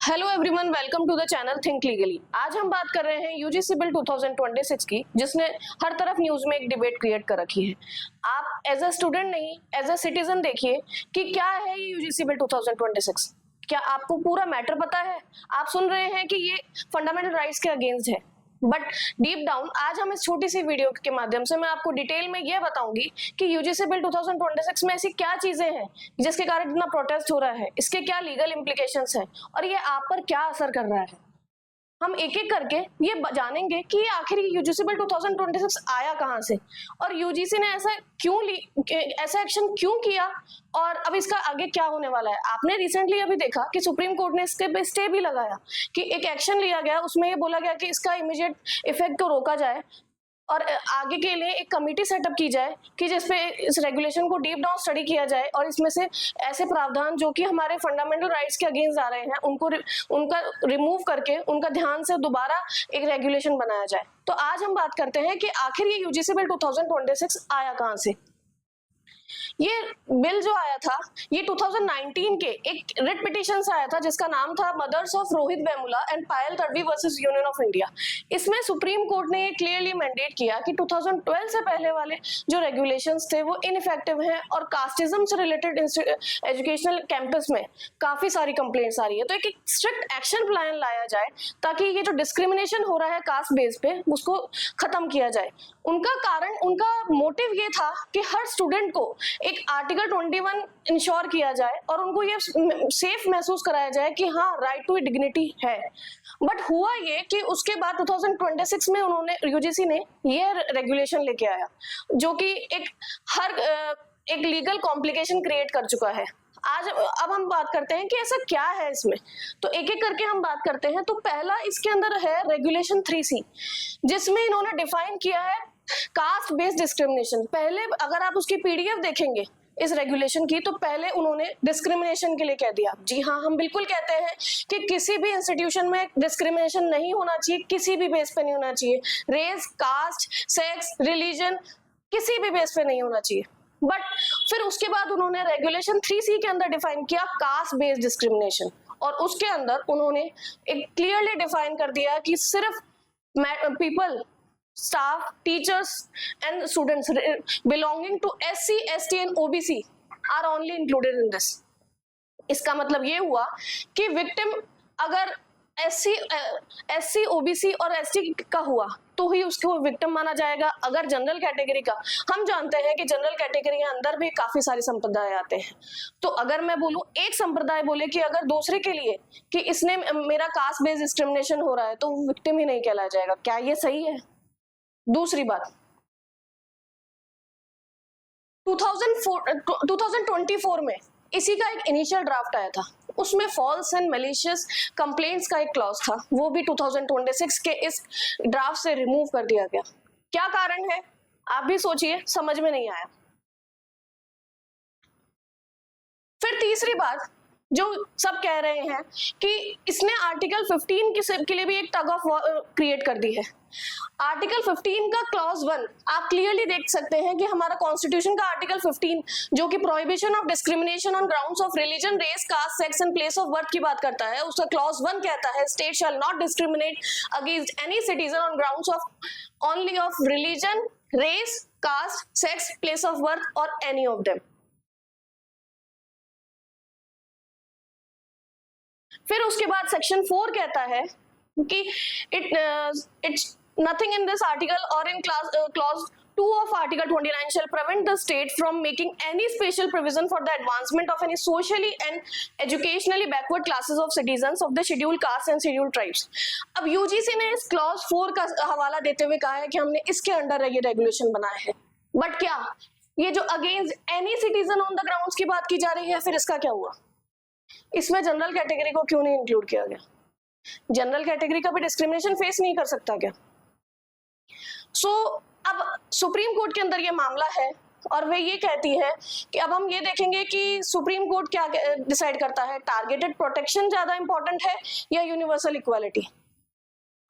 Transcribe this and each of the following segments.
Hello everyone, welcome to the channel think legally. आज हम बात कर रहे हैं यूजीसी बिल 2026 की, जिसने हर तरफ न्यूज में एक डिबेट क्रिएट कर रखी है। आप एज अ स्टूडेंट नहीं, एज अ सिटीजन देखिए कि क्या है ये यूजीसी बिल 2026। क्या आपको पूरा मैटर पता है? आप सुन रहे हैं कि ये फंडामेंटल राइट्स के अगेंस्ट है, बट डीप डाउन आज हम इस छोटी सी वीडियो के माध्यम से मैं आपको डिटेल में ये बताऊंगी कि यूजीसी बिल 2026 में ऐसी क्या चीजें हैं जिसके कारण इतना प्रोटेस्ट हो रहा है, इसके क्या लीगल इम्प्लीकेशंस हैं और ये आप पर क्या असर कर रहा है। हम एक एक करके ये जानेंगे कि आखिर यूजीसी बिल 2026 आया कहां से और यूजीसी ने ऐसा एक्शन क्यों किया और अब इसका आगे क्या होने वाला है। आपने रिसेंटली अभी देखा कि सुप्रीम कोर्ट ने इसके पे स्टे भी लगाया कि एक एक्शन लिया गया, उसमें ये बोला गया कि इसका इमीडिएट इफेक्ट को रोका जाए और आगे के लिए एक कमेटी सेटअप की जाए कि जिसपे इस रेगुलेशन को डीप डाउन स्टडी किया जाए और इसमें से ऐसे प्रावधान जो कि हमारे फंडामेंटल राइट्स के अगेंस्ट आ रहे हैं उनका रिमूव करके उनका ध्यान से दोबारा एक रेगुलेशन बनाया जाए। तो आज हम बात करते हैं कि आखिर ये यूजीसी बिल 2026 आया कहां से। ये बिल जो आया था ये 2019 के एक रिट पिटीशन से आया था जिसका नाम था mothers of Rohith Vemula and Payal Tadvi versus union of India. इसमें सुप्रीम कोर्ट ने ये क्लियरली मैंडेट किया कि 2012 से पहले वाले जो रेगुलेशंस थे वो इनइफेक्टिव हैं और कास्टिज्म से रिलेटेड एजुकेशनल कैंपस में काफी सारी कंप्लेंट्स आ रही है। तो एक स्ट्रिक्ट एक्शन प्लान लाया जाए ताकि ये जो डिस्क्रिमिनेशन हो रहा है कास्ट बेस पे उसको खत्म किया जाए। उनका मोटिव ये था कि हर स्टूडेंट को एक आर्टिकल 21 इंश्योर किया जाए और उनको ये सेफ महसूस कराया जाए कि हाँ राइट टू डिग्निटी है। बट हुआ ये कि उसके बाद 2026 में उन्होंने यूजीसी ने ये रेगुलेशन लेके आया जो कि एक लीगल कॉम्प्लिकेशन क्रिएट कर चुका है। अब हम बात करते हैं कि ऐसा क्या है इसमें, तो एक एक करके हम बात करते हैं। तो पहला इसके अंदर है रेगुलेशन 3C, जिसमें इन्होंने डिफाइन किया है कास्ट बेस्ड डिस्क्रिमिनेशन। पहले अगर आप उसकी पीडीएफ देखेंगे इस रेगुलेशन की तो पहले उन्होंने डिस्क्रिमिनेशन के लिए कह दिया। जी हाँ, हम बिल्कुल कहते हैं कि किसी भी इंस्टीट्यूशन में डिस्क्रिमिनेशन नहीं होना चाहिए, किसी भी बेस पे नहीं होना चाहिए। रेस, कास्ट, सेक्स, रिलीजन किसी भी बेस पे नहीं होना चाहिए। बट फिर उसके बाद उन्होंने रेगुलेशन 3C के अंदर डिफाइन किया कास्ट बेस्ड डिस्क्रिमिनेशन और उसके अंदर उन्होंने एक क्लियरली डिफाइन कर दिया कि सिर्फ people, staff, teachers and students belonging to SC, ST and OBC are only included in this। इसका मतलब ये हुआ कि विक्टिम अगर SC, OBC और ST का हुआ तो ही उसको विक्टिम माना जाएगा। अगर जनरल कैटेगरी का, हम जानते हैं कि जनरल कैटेगरी के अंदर भी काफी सारे संप्रदाय आते हैं, तो अगर मैं बोलूं एक संप्रदाय बोले कि अगर दूसरे के लिए कि इसने मेरा कास्ट बेस्ड डिस्क्रिमिनेशन हो रहा है तो वो विक्टिम ही नहीं कहलाया जाएगा। क्या ये सही है? दूसरी बात, 2024 में इसी का एक इनिशियल ड्राफ्ट आया था, उसमें फॉल्स एंड मैलिशियस कंप्लेंट्स का एक क्लॉज था, वो भी 2026 के इस ड्राफ्ट से रिमूव कर दिया गया। क्या कारण है आप भी सोचिए, समझ में नहीं आया। फिर तीसरी बात जो सब कह रहे हैं कि इसने आर्टिकल 15 के लिए भी एक टग ऑफ क्रिएट कर दी है। आर्टिकल 15 का क्लॉज 1 आप क्लियरली देख सकते हैं कि हमारा कॉन्स्टिट्यूशन का आर्टिकल 15 जो कि prohibition of discrimination on grounds of religion, race, caste, sex and place of birth की बात करता है। उसका क्लॉज 1 कहता है state shall not discriminate against any citizen on grounds of only of religion, race, caste, sex, place of birth और any of them. फिर उसके बाद सेक्शन 4 कहता है कि it's nothing in this article और in clause 2 of Article 29 shall prevent the state from making any special provision for the advancement of any socially and educationally backward classes of citizens of the scheduled castes and scheduled tribes। अब UGC ने इस clause 4 का हवाला देते हुए कहा है कि हमने इसके अंडर ये रेगुलेशन बनाया है। बट क्या ये जो against any citizen on the grounds की बात की जा रही है, फिर इसका क्या हुआ? इसमें जनरल कैटेगरी को क्यों नहीं इंक्लूड किया गया? जनरल कैटेगरी का भी डिस्क्रिमिनेशन फेस नहीं कर सकता क्या? अब सुप्रीम कोर्ट के अंदर ये मामला है और वे ये कहती है कि अब हम ये देखेंगे कि सुप्रीम कोर्ट क्या डिसाइड करता है, टारगेटेड प्रोटेक्शन ज्यादा इंपॉर्टेंट है या यूनिवर्सल इक्वालिटी।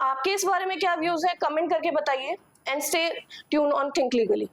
आपके इस बारे में क्या व्यूज है, कमेंट करके बताइए and stay tune on think legally.